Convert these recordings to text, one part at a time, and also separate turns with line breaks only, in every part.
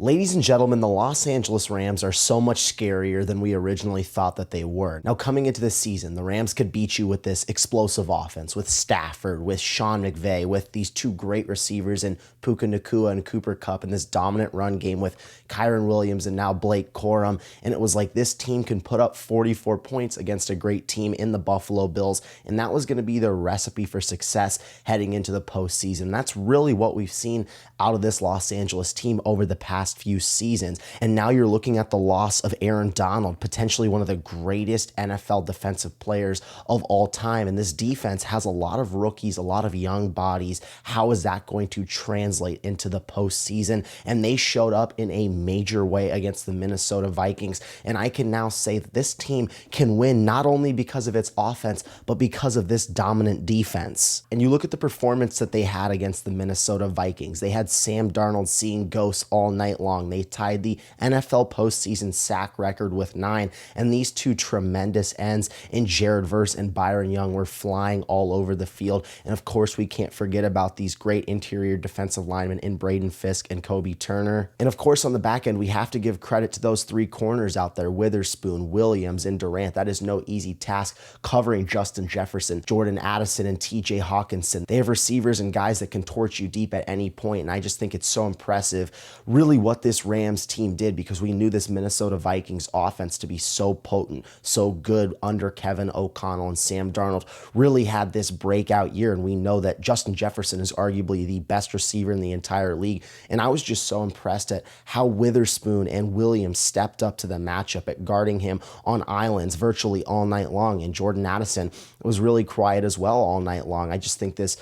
Ladies and gentlemen, the Los Angeles Rams are so much scarier than we originally thought that they were. Now, coming into this season, the Rams could beat you with this explosive offense, with Stafford, with Sean McVay, with these two great receivers in Puka Nacua and Cooper Kupp, and this dominant run game with Kyron Williams and now Blake Corum. And it was like this team can put up 44 points against a great team in the Buffalo Bills, and that was going to be their recipe for success heading into the postseason. That's really what we've seen out of this Los Angeles team over the past few seasons. And now you're looking at the loss of Aaron Donald, potentially one of the greatest NFL defensive players of all time. And this defense has a lot of rookies, a lot of young bodies. How is that going to translate into the postseason? And they showed up in a major way against the Minnesota Vikings. And I can now say that this team can win not only because of its offense, but because of this dominant defense. And you look at the performance that they had against the Minnesota Vikings. They had Sam Darnold seeing ghosts all night long. They tied the NFL postseason sack record with 9, and these two tremendous ends in Jared Verse and Byron Young were flying all over the field. And of course, we can't forget about these great interior defensive linemen in Braden Fisk and Kobe Turner. And of course, on the back end, we have to give credit to those three corners out there, Witherspoon, Williams, and Durant. That is no easy task covering Justin Jefferson, Jordan Addison, and TJ Hawkinson. They have receivers and guys that can torch you deep at any point, and I just think it's so impressive really what this Rams team did, because we knew this Minnesota Vikings offense to be so potent, so good under Kevin O'Connell, and Sam Darnold really had this breakout year, and we know that Justin Jefferson is arguably the best receiver in the entire league, and I was just so impressed at how Witherspoon and Williams stepped up to the matchup at guarding him on islands virtually all night long, and Jordan Addison was really quiet as well all night long. I just think the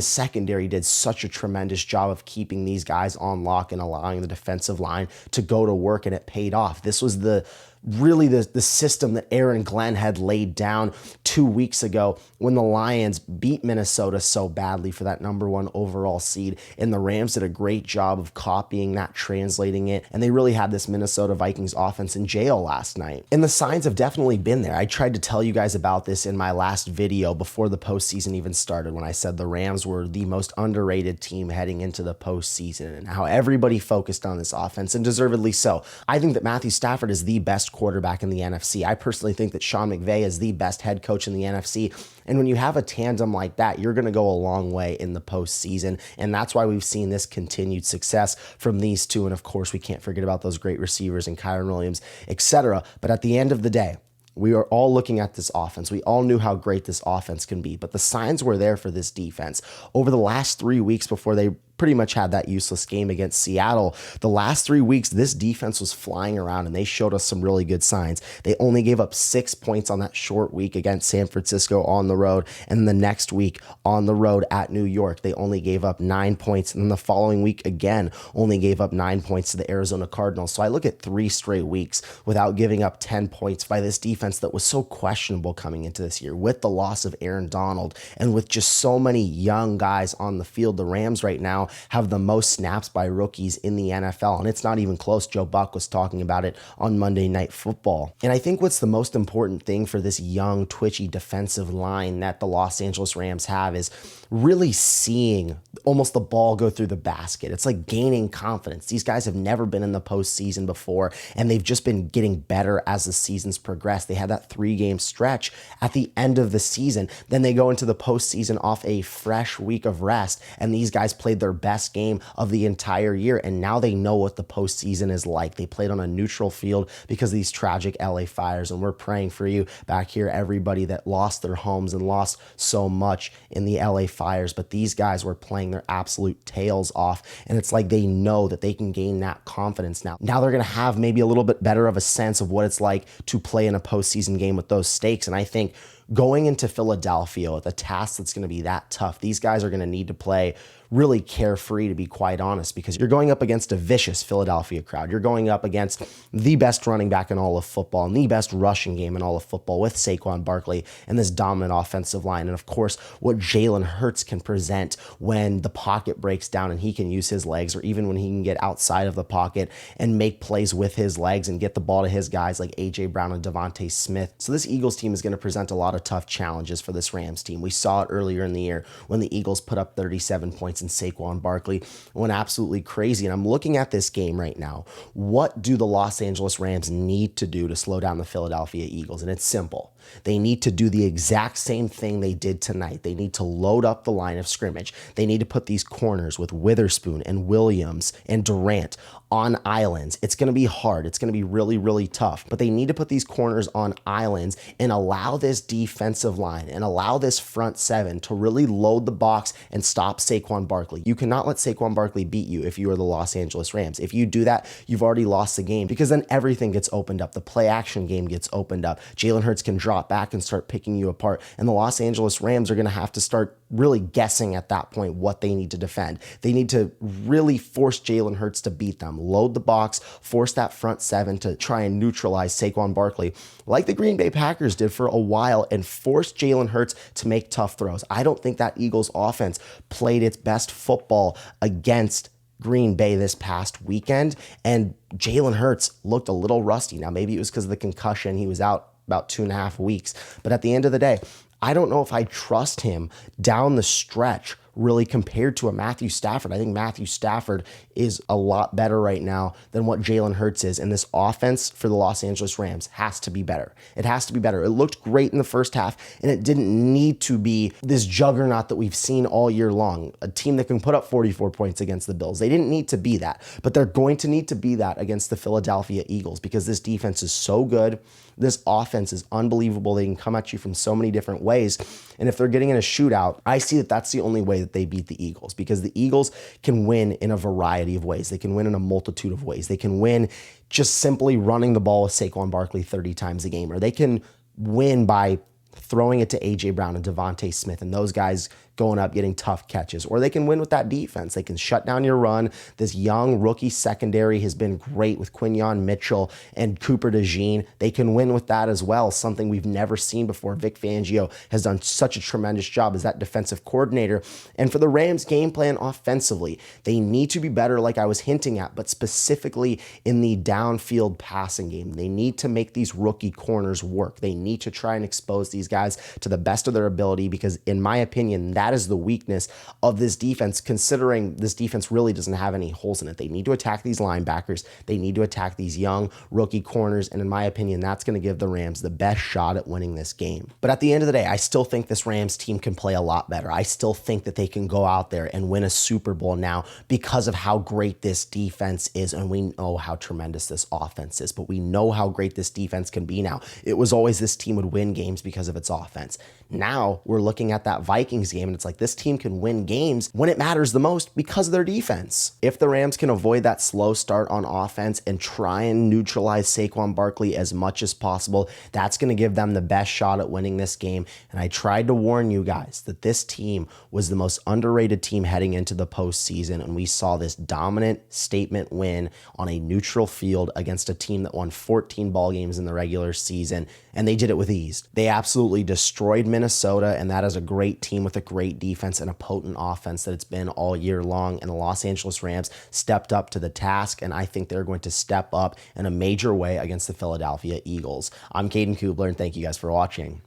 secondary did such a tremendous job of keeping these guys on lock and allowing the defensive line to go to work, and it paid off. This was the system that Aaron Glenn had laid down 2 weeks ago when the Lions beat Minnesota so badly for that #1 overall seed. And the Rams did a great job of copying that, translating it, and they really had this Minnesota Vikings offense in jail last night. And the signs have definitely been there. I tried to tell you guys about this in my last video before the postseason even started, when I said the Rams were the most underrated team heading into the postseason and how everybody focused on this offense, and deservedly so. I think that Matthew Stafford is the best quarterback in the NFC. I personally think that Sean McVay is the best head coach in the NFC. And when you have a tandem like that, you're going to go a long way in the postseason. And that's why we've seen this continued success from these two. And of course, we can't forget about those great receivers and Kyron Williams, etc. But at the end of the day, we are all looking at this offense. We all knew how great this offense can be, but the signs were there for this defense. Over the last 3 weeks before they pretty much had that useless game against Seattle, the last 3 weeks, this defense was flying around, and they showed us some really good signs. They only gave up 6 points on that short week against San Francisco on the road, and the next week on the road at New York, they only gave up 9 points, and then the following week again only gave up 9 points to the Arizona Cardinals. So I look at 3 straight weeks without giving up 10 points by this defense that was so questionable coming into this year, with the loss of Aaron Donald and with just so many young guys on the field. The Rams right now have the most snaps by rookies in the NFL, and it's not even close. Joe Buck was talking about it on Monday Night Football. And I think what's the most important thing for this young, twitchy defensive line that the Los Angeles Rams have is really seeing almost the ball go through the basket. It's like gaining confidence. These guys have never been in the postseason before, and they've just been getting better as the season's progressed. They had that 3-game stretch at the end of the season. Then they go into the postseason off a fresh week of rest, and these guys played their best game of the entire year, and now they know what the postseason is like. They played on a neutral field because of these tragic LA fires, and we're praying for you back here, everybody that lost their homes and lost so much in the LA fires. But these guys were playing their absolute tails off, and it's like they know that they can gain that confidence now. Now they're going to have maybe a little bit better of a sense of what it's like to play in a postseason game with those stakes, and I think going into Philadelphia with a task that's going to be that tough, these guys are going to need to play really carefree, to be quite honest, because you're going up against a vicious Philadelphia crowd. You're going up against the best running back in all of football and the best rushing game in all of football with Saquon Barkley and this dominant offensive line. And of course, what Jalen Hurts can present when the pocket breaks down and he can use his legs, or even when he can get outside of the pocket and make plays with his legs and get the ball to his guys like A.J. Brown and Devontae Smith. So this Eagles team is going to present a lot of of tough challenges for this Rams team. We saw it earlier in the year when the Eagles put up 37 points and Saquon Barkley went absolutely crazy. And I'm looking at this game right now. What do the Los Angeles Rams need to do to slow down the Philadelphia Eagles? And it's simple. They need to do the exact same thing they did tonight. They need to load up the line of scrimmage. They need to put these corners with Witherspoon and Williams and Durant on islands. It's going to be hard. It's going to be really, really tough. But they need to put these corners on islands and allow this defensive line and allow this front seven to really load the box and stop Saquon Barkley. You cannot let Saquon Barkley beat you if you are the Los Angeles Rams. If you do that, you've already lost the game, because then everything gets opened up. The play action game gets opened up. Jalen Hurts can drop back and start picking you apart. And the Los Angeles Rams are going to have to start really guessing at that point what they need to defend. They need to really force Jalen Hurts to beat them, load the box, force that front seven to try and neutralize Saquon Barkley, like the Green Bay Packers did for a while, and force Jalen Hurts to make tough throws. I don't think that Eagles offense played its best football against Green Bay this past weekend, and Jalen Hurts looked a little rusty. Now, maybe it was because of the concussion. He was out about 2.5 weeks, but at the end of the day, I don't know if I trust him down the stretch really compared to a Matthew Stafford. I think Matthew Stafford is a lot better right now than what Jalen Hurts is. And this offense for the Los Angeles Rams has to be better. It has to be better. It looked great in the first half, and it didn't need to be this juggernaut that we've seen all year long, a team that can put up 44 points against the Bills. They didn't need to be that, but they're going to need to be that against the Philadelphia Eagles, because this defense is so good. This offense is unbelievable. They can come at you from so many different ways. And if they're getting in a shootout, I see that that's the only way that they beat the Eagles, because the Eagles can win in a variety of ways. They can win in a multitude of ways. They can win just simply running the ball with Saquon Barkley 30 times a game, or they can win by throwing it to A.J. Brown and Devontae Smith and those guys going up, getting tough catches, or they can win with that defense. They can shut down your run. This young rookie secondary has been great with Quinyon Mitchell and Cooper DeJean. They can win with that as well, something we've never seen before. Vic Fangio has done such a tremendous job as that defensive coordinator. And for the Rams' game plan offensively, they need to be better, like I was hinting at, but specifically in the downfield passing game. They need to make these rookie corners work. They need to try and expose these guys to the best of their ability, because in my opinion, that is the weakness of this defense, considering this defense really doesn't have any holes in it. They need to attack these linebackers. They need to attack these young rookie corners. And in my opinion, that's going to give the Rams the best shot at winning this game. But at the end of the day, I still think this Rams team can play a lot better. I still think that they can go out there and win a Super Bowl now because of how great this defense is. And we know how tremendous this offense is, but we know how great this defense can be now. It was always this team would win games because of its offense. Now we're looking at that Vikings game, and it's like this team can win games when it matters the most because of their defense. If the Rams can avoid that slow start on offense and try and neutralize Saquon Barkley as much as possible, that's going to give them the best shot at winning this game. And I tried to warn you guys that this team was the most underrated team heading into the postseason, and we saw this dominant statement win on a neutral field against a team that won 14 ball games in the regular season, and they did it with ease. They absolutely destroyed Minnesota, and that is a great team with a great defense and a potent offense that it's been all year long. And the Los Angeles Rams stepped up to the task, and I think they're going to step up in a major way against the Philadelphia Eagles. I'm Caden Kubler, and thank you guys for watching.